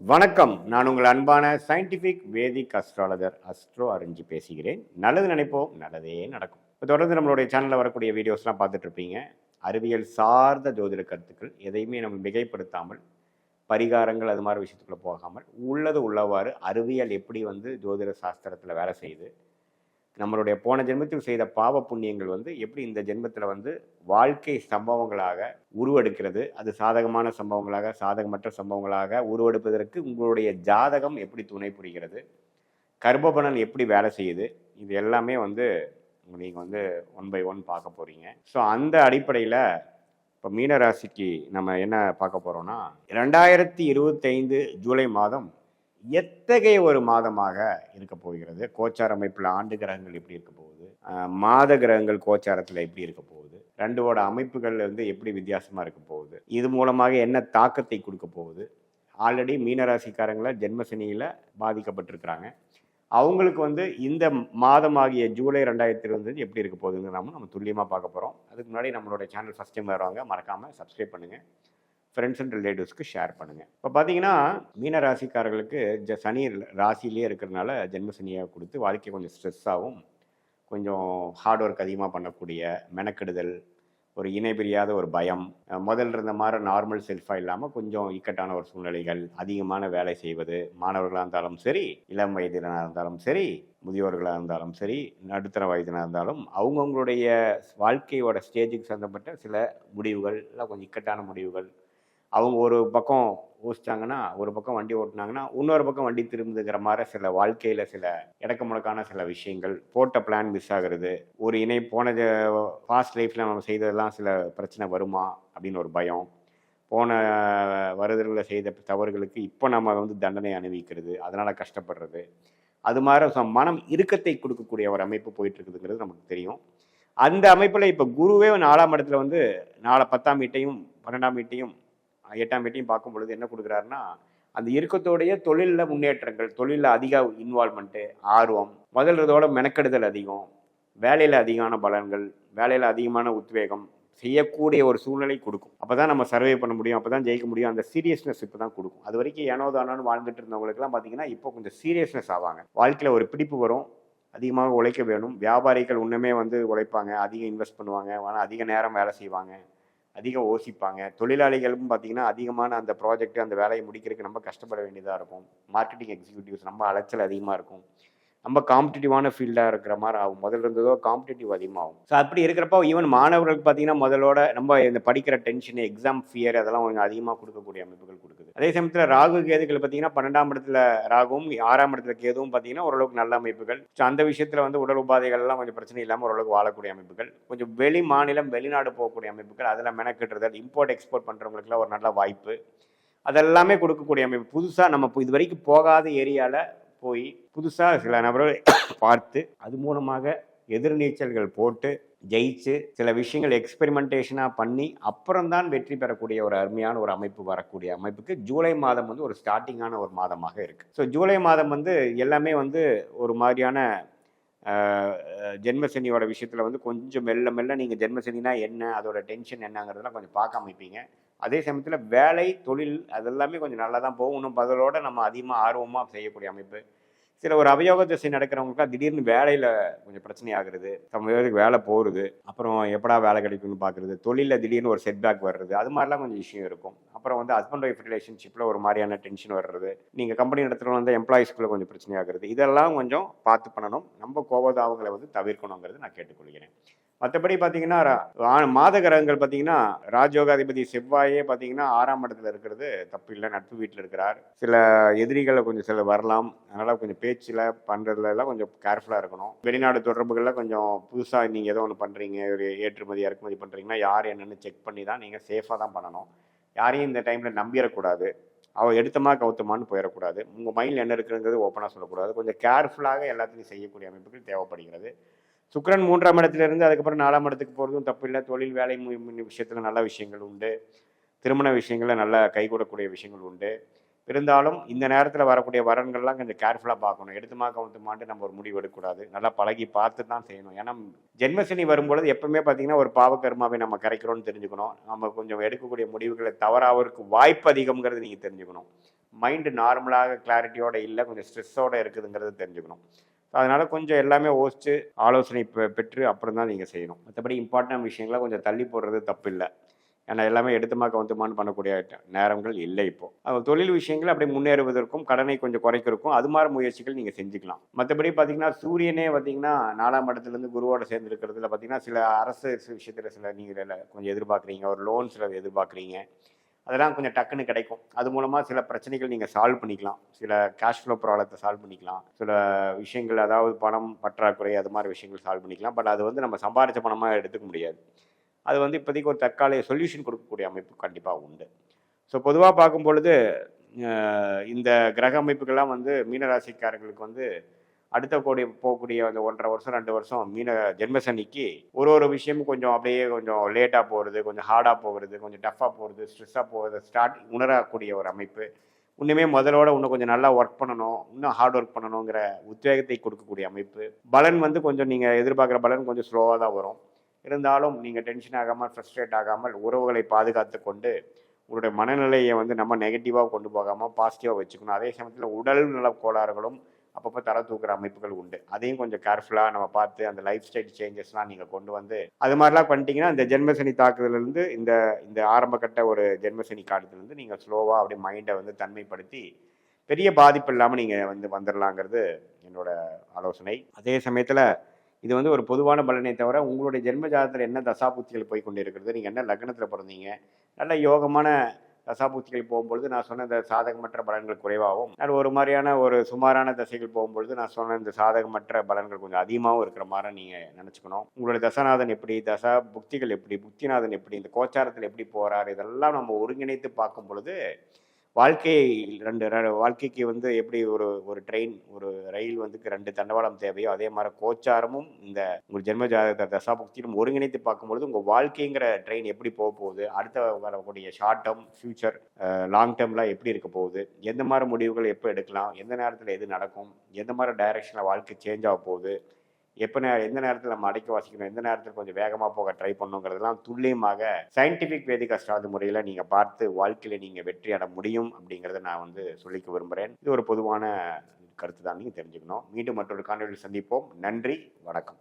வணக்கம். நான் உங்கள் அன்பான சயின்டிஃபிக் வேதிக் அஸ்ட்ராலஜர் அஸ்ட்ரோ அருஞ்சி பேசுகிறேன். நல்லது நினைப்போம், நல்லதே நடக்கும். இப்போ தொடர்ந்து நம்மளுடைய சேனலில் வரக்கூடிய வீடியோஸ்லாம் பார்த்துட்டு இருப்பீங்க. அறிவியல் சார்ந்த ஜோதிட கருத்துக்கள் எதையுமே நம்ம மிகைப்படுத்தாமல், பரிகாரங்கள் அது மாதிரி விஷயத்துக்குள்ள போகாமல், உள்ளது உள்ளவாறு அறிவியல் எப்படி ஜோதிட சாஸ்திரத்தில் வேலை செய்யுது, நம்மளுடைய போன ஜென்மத்தில் செய்த பாவ புண்ணியங்கள் எப்படி இந்த ஜென்மத்தில் வாழ்க்கை சம்பவங்களாக உருவெடுக்கிறது, அது சாதகமான சம்பவங்களாக சாதகமற்ற சம்பவங்களாக உருவெடுப்பதற்கு உங்களுடைய ஜாதகம் எப்படி துணை புரிகிறது, கர்ப்பபலன் எப்படி வேலை செய்யுது, இது எல்லாமே நீங்கள் ஒன் பை ஒன் பார்க்க போகிறீங்க. ஸோ அந்த அடிப்படையில் இப்போ மீனராசிக்கு நம்ம என்ன பார்க்க போகிறோம்னா 2025 ஜூலை மாதம் எத்தகைய ஒரு மாதமாக இருக்க போகிறது, கோச்சார அமைப்பில் ஆண்டு கிரகங்கள் எப்படி இருக்க போகுது, மாத கிரகங்கள் கோச்சாரத்தில் எப்படி இருக்க போகுது, ரெண்டோட அமைப்புகள் எப்படி வித்தியாசமாக இருக்க போகுது, இது மூலமாக என்ன தாக்கத்தை கொடுக்க போகுது. ஆல்ரெடி மீனராசிக்காரங்களை ஜென்மசனியில் பாதிக்கப்பட்டிருக்கிறாங்க. அவங்களுக்கு இந்த மாதமாகிய ஜூலை 2025 எப்படி இருக்க போகுதுன்னு நம்ம துல்லியமாக பார்க்க போகிறோம். அதுக்கு முன்னாடி நம்மளோட சேனல் ஃபஸ்ட் டைம் வருவாங்க, மறக்காமல் சப்ஸ்கிரைப் பண்ணுங்கள், ஃப்ரெண்ட்ஸ் அண்ட் ரிலேட்டிவ்ஸ்க்கு ஷேர் பண்ணுங்கள். இப்போ பார்த்தீங்கன்னா மீன ராசிக்காரர்களுக்கு சனி ராசியிலே இருக்கிறதுனால ஜென்ம சனியை கொடுத்து வாழ்க்கை கொஞ்சம் ஸ்ட்ரெஸ்ஸாகவும், கொஞ்சம் ஹார்ட் ஒர்க் அதிகமாக பண்ணக்கூடிய மெனக்கெடுதல், ஒரு இணை பிரியாத ஒரு பயம், முதல்ல இருந்த மாதிரி நார்மல் செல்ஃபாக இல்லாமல் கொஞ்சம் இக்கட்டான ஒரு சூழ்நிலைகள், அதிகமான வேலை செய்வது, மாணவர்களாக இருந்தாலும் சரி, இளம் வயதினராக இருந்தாலும் சரி, முதியோர்களாக இருந்தாலும் சரி, நடுத்தர வயதினாக இருந்தாலும் அவங்கவுங்களுடைய வாழ்க்கையோட ஸ்டேஜுக்கு சம்மந்தப்பட்ட சில முடிவுகள் எல்லாம் கொஞ்சம் இக்கட்டான முடிவுகள். அவங்க ஒரு பக்கம் யோசிச்சாங்கன்னா, ஒரு பக்கம் வண்டி ஓட்டினாங்கன்னா, இன்னொரு பக்கம் வண்டி திரும்புதுங்கிற மாதிரி சில வாழ்க்கையில் சில இடக்க முடக்கான சில விஷயங்கள், போட்ட பிளான் மிஸ் ஆகுறது, ஒரு இணை போன பாஸ்ட் லைஃப்பில் நம்ம செய்ததெல்லாம் சில பிரச்சனை வருமா அப்படின்னு ஒரு பயம், போன வருடங்களில் செய்த தவறுகளுக்கு இப்போ நம்ம தண்டனை அனுபவிக்கிறது, அதனால் கஷ்டப்படுறது, அது மாதிரி மனம் இறுக்கத்தை கொடுக்கக்கூடிய ஒரு அமைப்பு போயிட்டு இருக்குதுங்கிறது நமக்கு தெரியும். அந்த அமைப்பில் இப்போ குருவே 4ஆம் இடத்துல 10ஆம் வீட்டையும் 12ஆம் வீட்டையும் 8ஆம் வீட்டையும் பார்க்கும் பொழுது என்ன கொடுக்குறாருன்னா, அந்த இறுக்கத்தோடைய தொழிலில் முன்னேற்றங்கள், தொழிலில் அதிக இன்வால்மெண்ட்டு, ஆர்வம், முதல்றதோட மெனக்கெடுதல் அதிகம், வேலையில் அதிகமான பலன்கள், வேலையில் அதிகமான உத்வேகம், செய்யக்கூடிய ஒரு சூழ்நிலை கொடுக்கும். அப்போ தான் நம்ம சர்வே பண்ண முடியும், அப்போ தான் ஜெயிக்க முடியும். அந்த சீரியஸ்னஸ் இப்போ தான் கொடுக்கும். அது வரைக்கும் ஏனோ தானோன்னு வாழ்ந்துட்டு இருந்தவங்களுக்குலாம் பார்த்தீங்கன்னா இப்போ கொஞ்சம் சீரியஸ்னஸ் ஆவாங்க. வாழ்க்கையில் ஒரு பிடிப்பு வரும், அதிகமாக உழைக்க வேணும். வியாபாரிகள் இன்னுமே உழைப்பாங்க, அதிகம் இன்வெஸ்ட் பண்ணுவாங்க, ஆனால் அதிக நேரம் வேலை செய்வாங்க, அதிகம் யோசிப்பாங்க. தொழிலாளிகளும் பார்த்தீங்கன்னா அதிகமான அந்த ப்ராஜெக்ட் அந்த வேலையை முடிக்கிறதுக்கு ரொம்ப கஷ்டப்பட வேண்டியதாக இருக்கும். மார்க்கெட்டிங் எக்ஸிக்யூட்டிவ்ஸ் ரொம்ப அலைச்சல் அதிகமாக இருக்கும். ரொம்ப காம்படிட்டிவான ஃபீல்டாக இருக்கிற மாதிரி ஆகும். முதல்ல இருந்ததோ காம்படிட்டிவ் அதிகமாகும். ஸோ அப்படி இருக்கிறப்போ ஈவன் மாணவர்களுக்கு பார்த்தீங்கன்னா முதலோட நம்ம இந்த படிக்கிற டென்ஷன், எக்ஸாம் ஃபியர் அதெல்லாம் கொஞ்சம் அதிகமாக கொடுக்கக்கூடிய அமைப்புகள் கொடுக்குது. அதே சமயத்தில் ராகு கேதுகள் பார்த்தீங்கன்னா 12ஆம் இடத்துல ராகுவும் 6ஆம் இடத்துல கேதுவும் பார்த்தீங்கன்னா ஓரளவுக்கு நல்ல அமைப்புகள். ஸோ அந்த விஷயத்தில் உடல் உபாதைகள்லாம் கொஞ்சம் பிரச்சனை இல்லாமல் ஓரளவுக்கு வாழக்கூடிய அமைப்புகள், கொஞ்சம் வெளி மாநிலம் வெளிநாடு போகக்கூடிய அமைப்புகள், அதில் மெனக்கெட்டுறது, இம்போர்ட் எக்ஸ்போர்ட் பண்ணுறவங்களுக்குலாம் ஒரு நல்ல வாய்ப்பு, அதெல்லாமே கொடுக்கக்கூடிய அமைப்பு. புதுசாக நம்ம இது வரைக்கும் போகாத ஏரியாவில் போய் புதுசாக சில நபர்கள் பார்த்து அது மூலமாக எதிர்நீச்சல்கள் போட்டு ஜெயிச்சு சில விஷயங்கள் எக்ஸ்பெரிமெண்டேஷனாக பண்ணி அப்புறம்தான் வெற்றி பெறக்கூடிய ஒரு அருமையான ஒரு அமைப்பு வரக்கூடிய அமைப்புக்கு ஜூலை மாதம் ஒரு ஸ்டார்டிங்கான ஒரு மாதமாக இருக்குது. ஸோ ஜூலை மாதம் எல்லாமே ஒரு மாதிரியான ஜென்மசனியோட விஷயத்தில் கொஞ்சம் மெல்ல மெல்ல நீங்கள் ஜென்மசனினா என்ன, அதோட டென்ஷன் என்னங்கிறதெல்லாம் கொஞ்சம் பார்க்க அமைப்பீங்க. அதே சமயத்தில் வேலை தொழில் அதெல்லாமே கொஞ்சம் நல்லா தான் போகும். இன்னும் பதிலோட நம்ம அதிகமாக ஆர்வமாக செய்யக்கூடிய அமைப்பு. சில ஒரு அவயோக திசை நடக்கிறவங்களுக்குலாம் திடீர்னு வேலையில் கொஞ்சம் பிரச்சனை ஆகுறது, சமயத்துக்கு வேலை போகிறது, அப்புறம் எப்படா வேலை கிடைக்கும்னு பார்க்குறது, தொழிலில் திடீர்னு ஒரு செட்பேக் வர்றது, அது மாதிரிலாம் கொஞ்சம் விஷயம் இருக்கும். அப்புறம் ஹஸ்பண்ட் ஒய்ஃப் ரிலேஷன்ஷிப்பில் ஒரு மாதிரியான டென்ஷன் வர்றது, நீங்கள் கம்பெனி நடத்துகிற எம்ப்ளாயிஸ்குள்ளே கொஞ்சம் பிரச்சனை ஆகுறது, இதெல்லாம் கொஞ்சம் பார்த்து பண்ணணும். நம்ம கோபதாபங்களை தவிர்க்கணுங்கிறது நான் கேட்டுக்கொள்கிறேன். மற்றபடி பார்த்தீங்கன்னா மாத கிரகங்கள் பார்த்தீங்கன்னா ராஜயோகாதிபதி செவ்வாயே பார்த்தீங்கன்னா 6ஆம் இடத்துல இருக்கிறது தப்பு இல்லை, நட்பு வீட்டில் இருக்கிறார். சில எதிரிகளை கொஞ்சம் சில வரலாம், அதனால் கொஞ்சம் பேச்சில் பண்ணுறதுலாம் கொஞ்சம் கேர்ஃபுல்லாக இருக்கணும். வெளிநாடு தொடர்புகளில் கொஞ்சம் புதுசாக நீங்கள் ஏதோ ஒன்று பண்ணுறீங்க, ஒரு ஏற்றுமதி இறக்குமதி பண்ணுறீங்கன்னா யார் என்னென்னு செக் பண்ணி தான் நீங்கள் சேஃபாக தான் பண்ணணும். யாரையும் இந்த டைமில் நம்பிடக்கூடாது, அவள் எடுத்தமா கவுத்தமான்னு போயிடக்கூடாது. உங்கள் மைண்டில் என்ன இருக்குங்கிறது ஓப்பனாக சொல்லக்கூடாது. கொஞ்சம் கேர்ஃபுல்லாக எல்லாத்தையும் செய்யக்கூடிய அமைப்புகள் தேவைப்படுகிறது. சுக்கிரன் 3ஆம் இடத்துலேருந்து அதுக்கப்புறம் 4ஆம் இடத்துக்கு போகிறதும் தப்பு இல்லை. தொழில் வேலை விஷயத்தில் நல்ல விஷயங்கள் உண்டு, திருமண விஷயங்களில் நல்ல கைகூடக்கூடிய விஷயங்கள் உண்டு. இருந்தாலும் இந்த நேரத்தில் வரக்கூடிய வரன்கள்லாம் கொஞ்சம் கேர்ஃபுல்லாக பார்க்கணும். எடுத்துமா கவுத்துமான்ட்டு நம்ம ஒரு முடிவு எடுக்கக்கூடாது, நல்லா பழகி பார்த்து தான் செய்யணும். ஏன்னா ஜென்மசனி வரும்பொழுது எப்பவுமே பார்த்தீங்கன்னா ஒரு பாவகர்மாவை நம்ம கரைக்கிறோன்னு தெரிஞ்சுக்கணும். நம்ம கொஞ்சம் எடுக்கக்கூடிய முடிவுகளை தவறாவதற்கு வாய்ப்பு அதிகம்ங்கிறது நீங்கள் தெரிஞ்சுக்கணும். மைண்டு நார்மலாக கிளாரிட்டியோட இல்லை, கொஞ்சம் ஸ்ட்ரெஸ்ஸோடு இருக்குதுங்கிறது தெரிஞ்சுக்கணும். அதனால் கொஞ்சம் எல்லாமே யோசித்து ஆலோசனை பெற்று அப்புறம் தான் நீங்கள் செய்யணும். மற்றபடி இம்பார்ட்டன்ட் விஷயங்களை கொஞ்சம் தள்ளி போடுறது தப்பு இல்லை. ஏன்னா எல்லாமே எடுத்துமா கவுத்துமான்னு பண்ணக்கூடிய நேரங்கள் இல்லை இப்போது. தொழில் விஷயங்கள் அப்படியே முன்னேறுவதற்கும் கடனை கொஞ்சம் குறைக்கிறதுக்கும் அது மாதிரி முயற்சிகள் நீங்கள் செஞ்சுக்கலாம். மற்றபடி பார்த்தீங்கன்னா சூரியனே பார்த்தீங்கன்னா 4ஆம் இடத்துலேருந்து குருவோட சேர்ந்து இருக்கிறதுல பார்த்தீங்கன்னா சில அரசு விஷயத்தில் சில நீங்கள் கொஞ்சம் எதிர்பார்க்குறீங்க, ஒரு லோன் சில எதிர்பார்க்குறீங்க, அதெல்லாம் கொஞ்சம் டக்குன்னு கிடைக்கும். அது மூலமாக சில பிரச்சனைகள் நீங்கள் சால்வ் பண்ணிக்கலாம். சில கேஷ் ஃப்ளோ ப்ராப்ளத்தை சால்வ் பண்ணிக்கலாம். சில விஷயங்கள் அதாவது பணம் பற்றாக்குறை அது மாதிரி விஷயங்கள் சால்வ் பண்ணிக்கலாம். பட் அது வந்து நம்ம சம்பாரித்த பணமாக எடுத்துக்க முடியாது. அது வந்து இப்போதைக்கு ஒரு தற்காலிக சொல்யூஷன் கொடுக்கக்கூடிய அமைப்பு கண்டிப்பாக உண்டு. ஸோ பொதுவாக பார்க்கும் பொழுது இந்த கிரக அமைப்புகள்லாம் வந்து மீனராசிக்காரர்களுக்கு வந்து அடுத்த போகக்கூடிய அந்த 1.5 வருஷம் 2 வருஷம் ஜென்மசனிக்கு ஒரு விஷயமும் கொஞ்சம் அப்படியே கொஞ்சம் லேட்டாக போகிறது, கொஞ்சம் ஹார்டாக போகிறது, கொஞ்சம் டஃப்பாக போகிறது, ஸ்ட்ரெஸ்ஸாக போகிறது உணரக்கூடிய ஒரு அமைப்பு. இன்னுமே முதலோட இன்னும் கொஞ்சம் நல்லா ஒர்க் பண்ணணும், இன்னும் ஹார்ட் ஒர்க் பண்ணணுங்கிற உத்வேகத்தை கொடுக்கக்கூடிய அமைப்பு. பலன் வந்து கொஞ்சம் நீங்கள் எதிர்பார்க்குற பலன் கொஞ்சம் ஸ்லோவாக தான் வரும். இருந்தாலும் நீங்கள் டென்ஷன் ஆகாமல், ஃப்ரஸ்ட்ரேட் ஆகாமல் உறவுகளை பாதுகாத்து கொண்டு உங்களுடைய மனநிலையை வந்து நம்ம நெகட்டிவாக கொண்டு போகாமல் பாசிட்டிவாக வச்சுக்கணும். அதே சமயத்தில் உடல் நல கோளாறுகளும் அப்பப்போ தர தூக்குற அமைப்புகள் உண்டு. அதையும் கொஞ்சம் கேர்ஃபுல்லாக நம்ம பார்த்து அந்த லைஃப் ஸ்டைல் சேஞ்சஸ்லாம் நீங்கள் கொண்டு வந்து அது மாதிரிலாம் பண்ணிட்டீங்கன்னா இந்த ஜென்மசனி தாக்குதலேருந்து இந்த இந்த ஆரம்பக்கட்ட ஒரு ஜென்மசனி காலத்துலேருந்து நீங்கள் ஸ்லோவாக அப்படியே மைண்டை வந்து தன்மைப்படுத்தி பெரிய பாதிப்பு இல்லாமல் நீங்கள் வந்து வந்துடலாங்கிறது என்னோட ஆலோசனை. அதே சமயத்தில் இது வந்து ஒரு பொதுவான பலனை தவிர உங்களுடைய ஜென்ம ஜாதகத்தில் என்ன தசாபுத்திகள் போய் கொண்டு இருக்கிறது, நீங்கள் என்ன லக்னத்தில் பிறந்தீங்க, நல்ல யோகமான தசாபுத்திகள் போகும்பொழுது நான் சொன்ன இந்த சாதகமற்ற பலன்கள் குறைவாகவும், நான் ஒரு மாதிரியான ஒரு சுமாரான தசைகள் போகும்பொழுது நான் சொன்ன இந்த சாதகமற்ற பலன்கள் கொஞ்சம் அதிகமாகவும் இருக்கிற மாதிரி நீங்கள் நினச்சிக்கணும். உங்களுடைய தசநாதன் எப்படி, தசா புக்திகள் எப்படி, புக்திநாதன் எப்படி, இந்த கோச்சாரத்தில் எப்படி போகிறார், இதெல்லாம் நம்ம ஒருங்கிணைத்து பார்க்கும் பொழுது வாழ்க்கை வாழ்க்கைக்கு வந்து எப்படி ஒரு ட்ரெயின் ஒரு ரயில் வந்து 2 தண்டவாளம் தேவையோ அதே மாதிரி கோச்சாரமும் இந்த உங்கள் ஜென்ம ஜாதக தசாபுக்தியிலும் ஒருங்கிணைத்து பார்க்கும்பொழுது உங்கள் வாழ்க்கைங்கிற ட்ரெயின் எப்படி போக போகுது, அடுத்த வரக்கூடிய ஷார்ட் டேர்ம் ஃபியூச்சர் லாங் டேர்ம்லாம் எப்படி இருக்க போகுது, எந்த மாதிரி முடிவுகள் எப்போ எடுக்கலாம், எந்த நேரத்தில் எது நடக்கும், எந்த மாதிரி டைரக்ஷனில் வாழ்க்கை சேஞ்ச் ஆக போகுது, எந்த நேரத்தில் நம்ம அடக்கி வாசிக்கணும், எந்த நேரத்தில் கொஞ்சம் வேகமாக போக ட்ரை பண்ணுங்கிறதெல்லாம் துல்லியமாக சயின்டிஃபிக் வேதிக் அஸ்ட்ராலஜி முறையில் நீங்கள் பார்த்து வாழ்க்கையில் நீங்கள் வெற்றி அட முடியும் அப்படிங்கிறத நான் வந்து சொல்லிக்க விரும்புகிறேன். இது ஒரு பொதுவான கருத்து தான், நீங்கள் தெரிஞ்சுக்கணும். மீண்டும் மற்றொரு காணொலியில் சந்திப்போம். நன்றி, வணக்கம்.